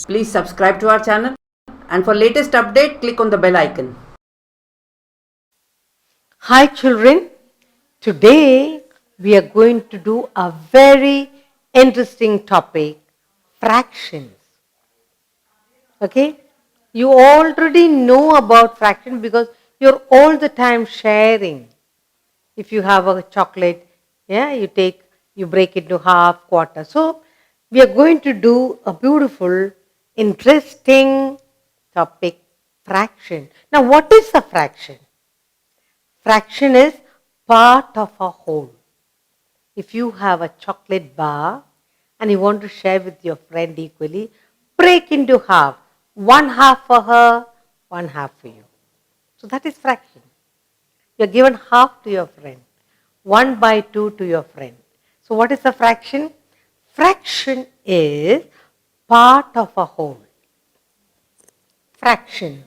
Please subscribe to our channel, and for latest update, click on the bell icon. Hi children, today we are going to do a very interesting topic, fractions. Okay, you already know about fraction because you're all the time sharing. If you have a chocolate, you break it into half, quarter. So we are going to do a beautiful, interesting topic, fraction. Now what is a fraction? Fraction is part of a whole. If you have a chocolate bar and you want to share with your friend equally, break into half. One half for her, one half for you. So that is fraction. You are given half to your friend, 1/2 to your friend. So what is a fraction? Fraction is part of a whole. Fractions.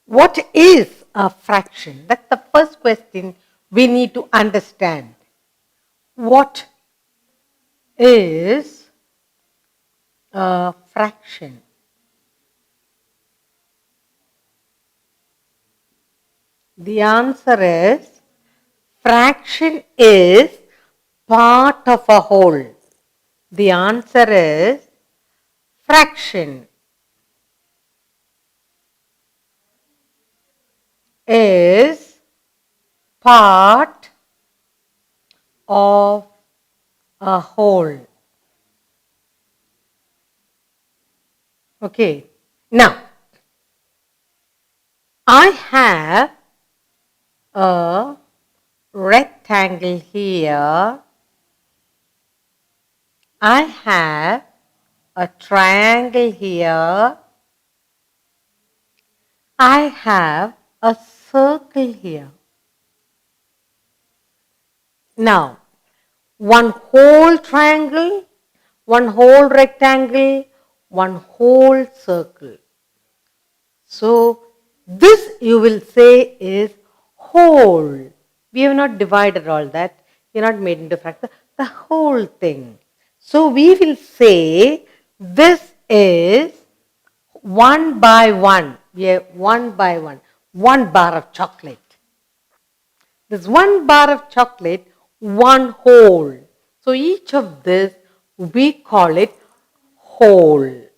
What is a fraction? That's the first question we need to understand. What is a fraction? The answer is fraction is part of a whole. The answer is fraction is part of a whole. Okay. Now, I have a rectangle here. I have a triangle here. I have a circle here. Now, one whole triangle, one whole rectangle, one whole circle. So, this you will say is whole. We have not divided all that. We have not made into fractions. The whole thing. So, we will say this is 1/1. We have 1/1. One bar of chocolate. This one bar of chocolate, one whole. So each of this we call it whole.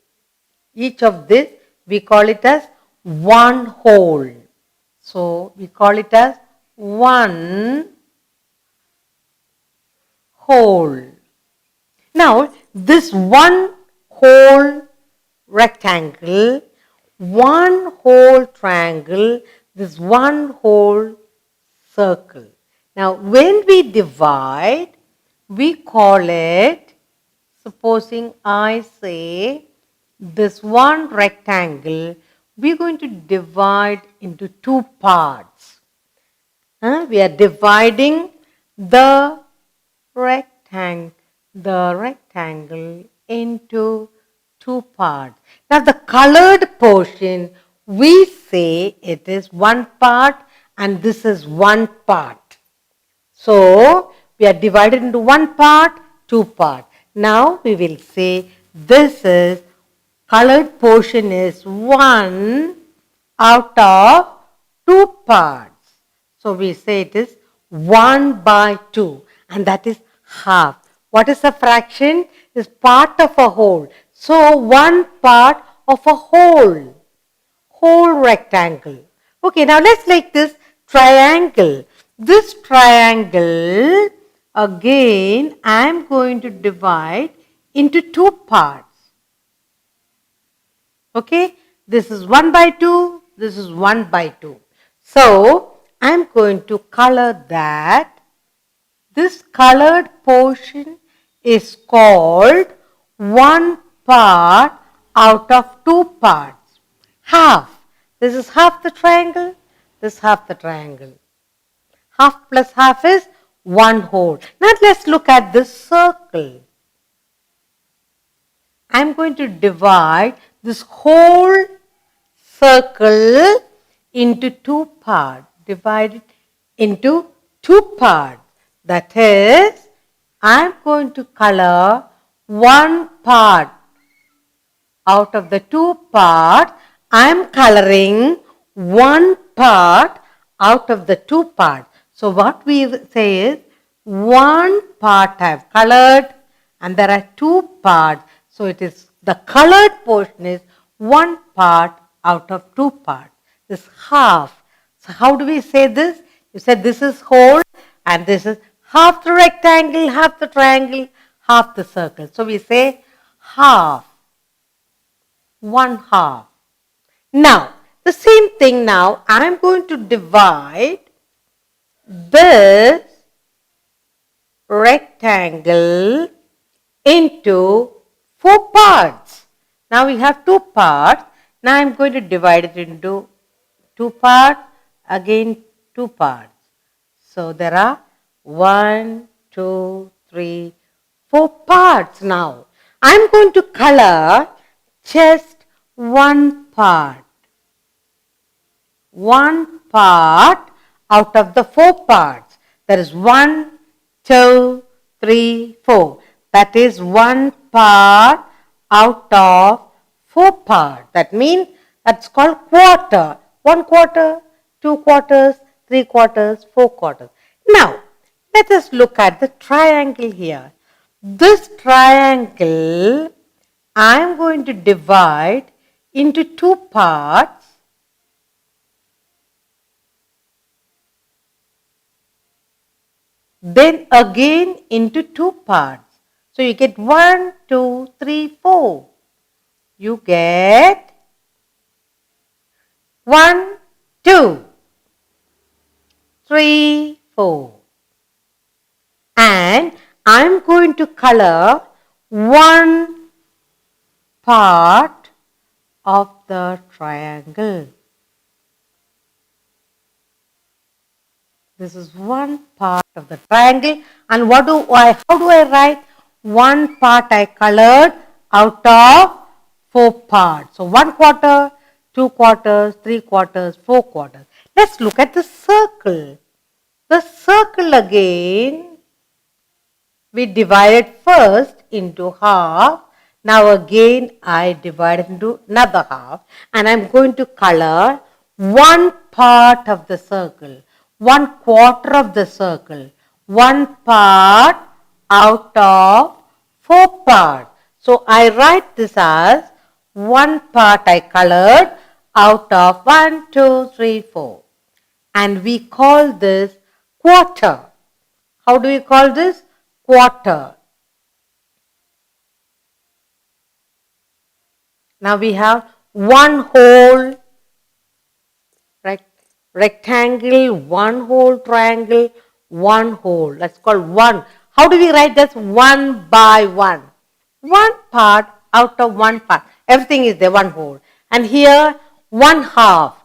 Each of this we call it as one whole. So we call it as one whole. Now this one whole rectangle, one whole triangle, this one whole circle. Now, when we divide, we call it, supposing I say this one rectangle, we're going to divide into two parts. We are dividing the rectangle into two parts. Now, the colored portion, we say it is one part and this is one part. So, we are divided into one part, two parts. Now, we will say this is, colored portion is 1 out of 2 parts. So, we say it is 1/2 and that is half. What is a fraction? Is part of a whole. So, one part of a whole rectangle. Okay, now let's take this triangle. This triangle, again, I am going to divide into two parts. Okay, this is 1/2, this is 1/2. So, I am going to color that. This colored portion is called one part out of two parts. Half. This is half the triangle, this is half the triangle. Half plus half is one whole. Now let's look at this circle. I am going to divide this whole circle into two parts. Divide it into two parts. That is, I am going to color one part. Out of the two parts, I am coloring one part out of the two parts. So what we say is, one part I have colored and there are two parts. So it is the colored portion is one part out of two parts. This half. So how do we say this? You said this is whole and this is half the rectangle, half the triangle, half the circle. So we say half. One half. Now, the same thing now, I am going to divide this rectangle into four parts. Now we have two parts. Now I am going to divide it into two parts, again two parts. So there are 1, 2, 3, 4 parts now. I am going to color just one part. One part out of the four parts. There is 1, 2, 3, 4. That is one part out of four parts. That means that's called quarter. 1 quarter, 2 quarters, 3 quarters, 4 quarters. Now, let us look at the triangle here. This triangle I am going to divide into two parts. Then again into two parts. So you get 1, 2, 3, 4. You get 1, 2, 3, 4. And I am going to color one part of the triangle. This is one part of the triangle. And how do I write? One part I colored out of four parts. So 1 quarter, 2 quarters, 3 quarters, 4 quarters. Let's look at the circle. The circle again, we divided first into half. Now again I divide into another half and I am going to color one part of the circle, 1 quarter of the circle, one part out of four parts. So I write this as one part I colored out of 1, 2, 3, 4. And we call this quarter. How do we call this? Quarter. Now we have one whole rectangle, one whole triangle, one whole. That's called one. How do we write this? One by one. One part out of one part. Everything is there, one whole. And here, one half.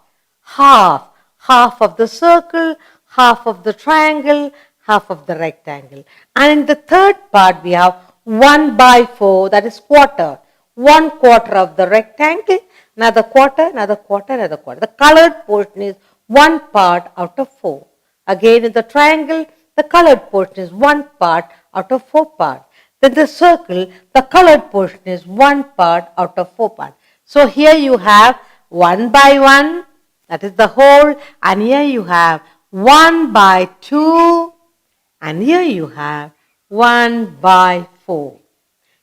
Half. Half of the circle, half of the triangle, half of the rectangle. And in the third part, we have 1 by 4, that is quarter. 1 quarter of the rectangle, another quarter, another quarter, another quarter. The colored portion is one part out of 4. Again, in the triangle, the colored portion is one part out of 4 parts. Then the circle, the colored portion is one part out of 4 parts. So here you have 1 by 1, that is the whole, and here you have 1 by 2, and here you have 1 by 4.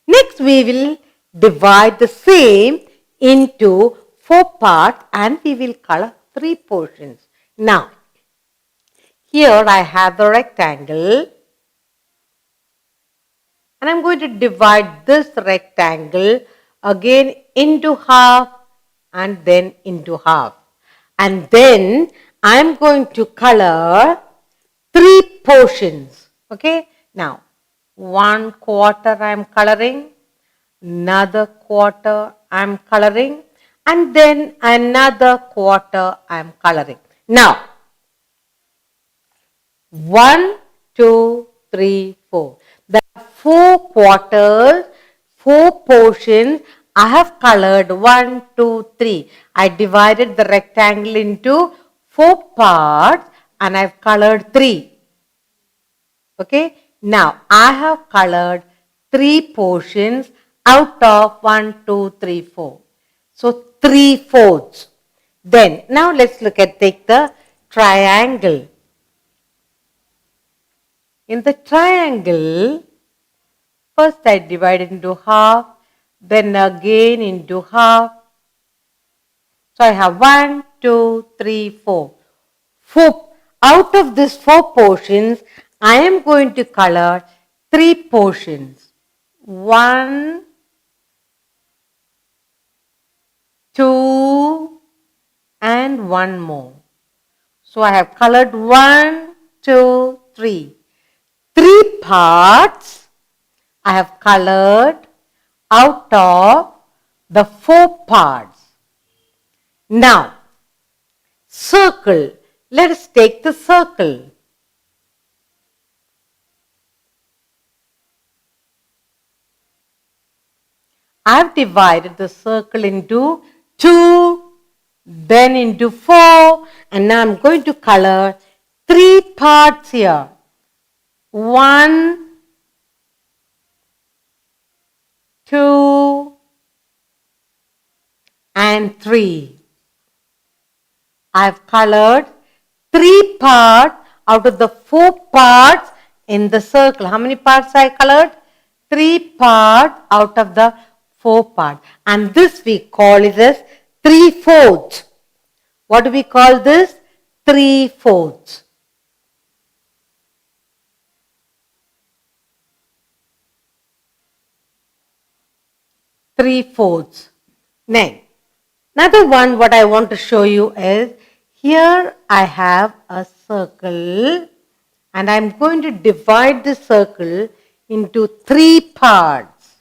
Next we will divide the same into 4 parts and we will color 3 portions. Now, here I have the rectangle and I am going to divide this rectangle again into half and then into half. And then I am going to color 3 portions. Okay. Now, 1 quarter I am coloring, another quarter I am coloring, and then another quarter I am coloring. Now, 1, 2, 3, 4. There are 4 quarters, 4 portions I have colored 1, 2, 3. I divided the rectangle into 4 parts and I've colored 3. Okay. Now I have colored 3 portions out of 1, 2, 3, 4. So 3/4. Then now let's take the triangle. In the triangle, first I divide it into half, then again into half. So I have 1, 2, 3, 4. Out of these 4 portions, I am going to color 3 portions. 1, 2, and 1 more. So I have colored 1, 2, 3. 3 parts I have colored out of the 4 parts. Now, circle. Let us take the circle. I have divided the circle into 2, then into 4, and now I am going to color 3 parts here. 1, 2, and 3. I have colored 3 parts out of the 4 parts in the circle. How many parts I colored? 3 parts out of the 4 parts. And this we call it as 3/4. What do we call this? 3/4. 3/4. Next. Another one what I want to show you is, here I have a circle and I am going to divide the circle into 3 parts.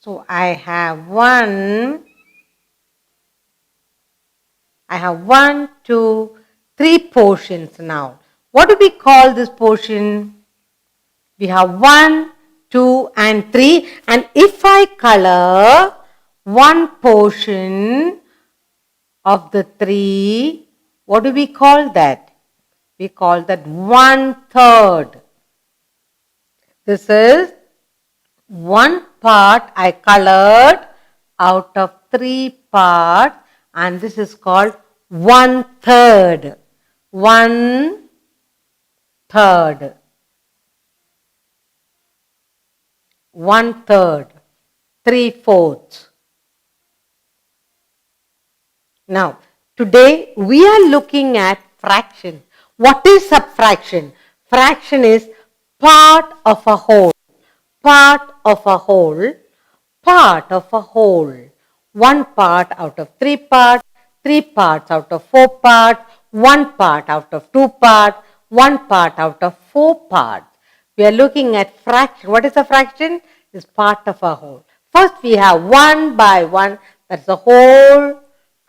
So I have 1, 2, 3 portions now. What do we call this portion? We have 1, 2 and 3, and if I color one portion of the 3, what do we call that? We call that 1/3. This is 1 part I colored out of 3 parts, and this is called 1/3. 1/3. 1/3. 3/4. Now, today we are looking at fraction. What is subtraction? Fraction is part of a whole. Part of a whole. Part of a whole. 1 part out of 3 parts. 3 parts out of 4 parts. 1 part out of 2 parts. 1 part out of 4 parts. We are looking at fraction. What is a fraction? It's part of a whole. First we have 1 by 1. That's the whole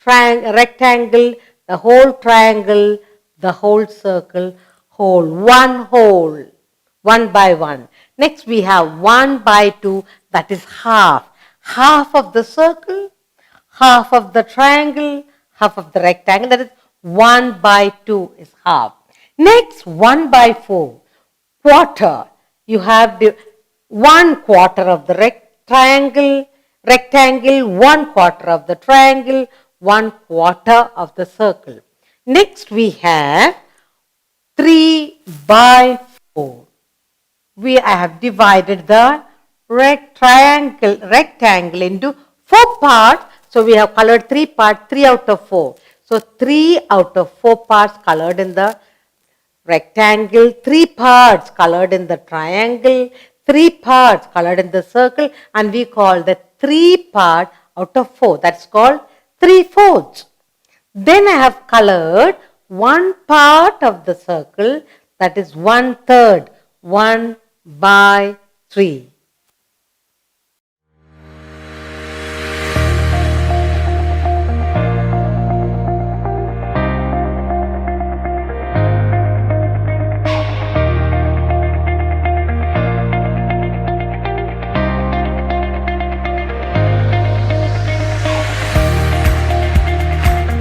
rectangle, the whole triangle, the whole circle, whole, 1 by 1. Next we have 1 by 2, that is half. Half of the circle, half of the triangle, half of the rectangle, that is 1 by 2 is half. Next 1 by 4, quarter. You have the 1/4 of the rectangle, 1/4 of the triangle, 1/4 of the circle. Next we have 3 by 4. I have divided the rectangle into 4 parts. So we have colored 3 parts, 3 out of 4. So 3 out of 4 parts colored in the rectangle, 3 parts colored in the triangle, 3 parts colored in the circle, and we call the 3 part out of 4. That's called 3/4. Then I have colored 1 part of the circle, that is 1/3, 1 by 3.